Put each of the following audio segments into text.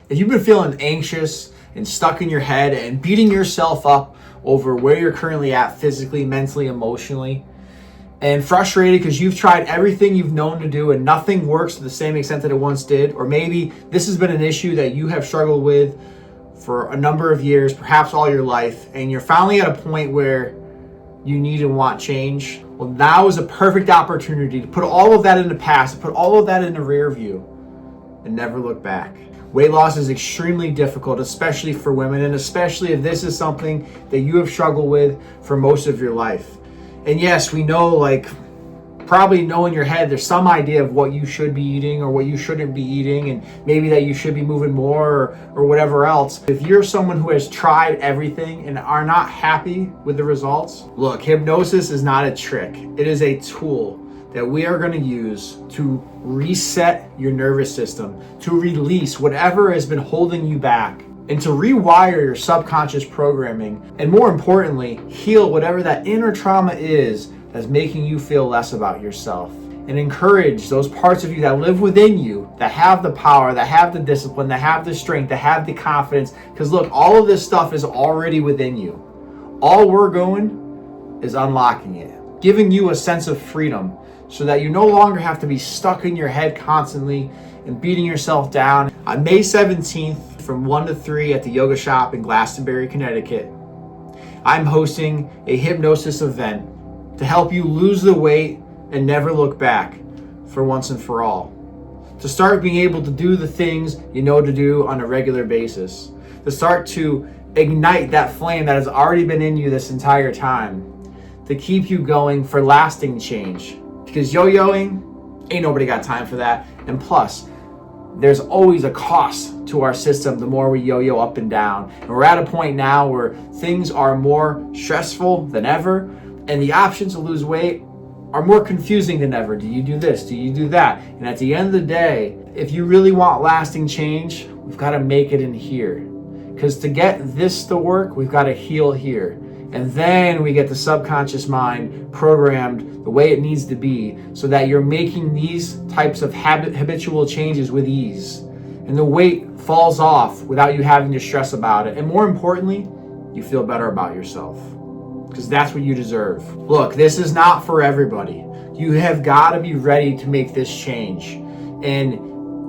If you've been feeling anxious and stuck in your head and beating yourself up over where you're currently at physically, mentally, emotionally, and frustrated because you've tried everything you've known to do and nothing works to the same extent that it once did, or maybe this has been an issue that you have struggled with for a number of years, perhaps all your life, and you're finally at a point where you need and want change, well, now is a perfect opportunity to put all of that in the past, to put all of that in the rear view and never look back. Weight loss is extremely difficult, especially for women, and especially if this is something that you have struggled with for most of your life. And yes, we know, probably know in your head there's some idea of what you should be eating or what you shouldn't be eating, and maybe that you should be moving more or whatever else. If you're someone who has tried everything and are not happy with the results, look, hypnosis is not a trick. It is a tool that we are going to use to reset your nervous system, to release whatever has been holding you back, and to rewire your subconscious programming, and more importantly, heal whatever that inner trauma is that's making you feel less about yourself, and encourage those parts of you that live within you, that have the power, that have the discipline, that have the strength, that have the confidence. Because look, all of this stuff is already within you. All we're going is unlocking it, giving you a sense of freedom so that you no longer have to be stuck in your head constantly and beating yourself down. On May 17th from 1 to 3 at the Yoga Shop in Glastonbury, Connecticut, I'm hosting a hypnosis event to help you lose the weight and never look back for once and for all. To start being able to do the things you know to do on a regular basis. To start to ignite that flame that has already been in you this entire time. To keep you going for lasting change. Because yo-yoing, ain't nobody got time for that. And plus, there's always a cost to our system the more we yo-yo up and down. And we're at a point now where things are more stressful than ever, and the options to lose weight are more confusing than ever. Do you do this? Do you do that? And at the end of the day, if you really want lasting change, we've got to make it in here. Because to get this to work, we've got to heal here. And then we get the subconscious mind programmed the way it needs to be so that you're making these types of habitual changes with ease. And the weight falls off without you having to stress about it. And more importantly, you feel better about yourself. Because that's what you deserve. Look, this is not for everybody. You have got to be ready to make this change. And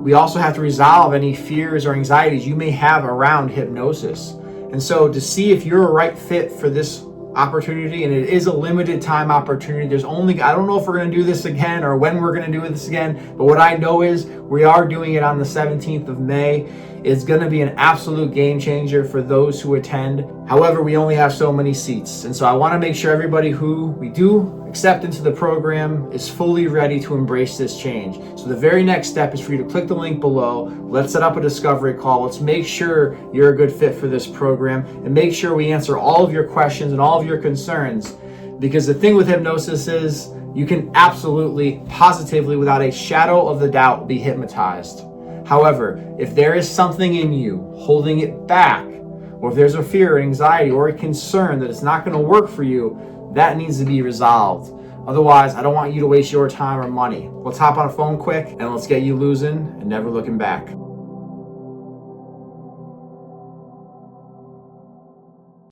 we also have to resolve any fears or anxieties you may have around hypnosis. And so to see if you're a right fit for this opportunity, and it is a limited time opportunity. I don't know if we're going to do this again or when we're going to do this again, but what I know is we are doing it on the 17th of May. It's going to be an absolute game changer for those who attend. However, we only have so many seats. And so I want to make sure everybody who we do accept into the program is fully ready to embrace this change. So the very next step is for you to click the link below. Let's set up a discovery call. Let's make sure you're a good fit for this program and make sure we answer all of your questions and all of your concerns. Because the thing with hypnosis is you can absolutely, positively, without a shadow of the doubt, be hypnotized. However, if there is something in you holding it back, or if there's a fear, anxiety, or a concern that it's not going to work for you, that needs to be resolved. Otherwise, I don't want you to waste your time or money. Let's hop on a phone quick and let's get you losing and never looking back.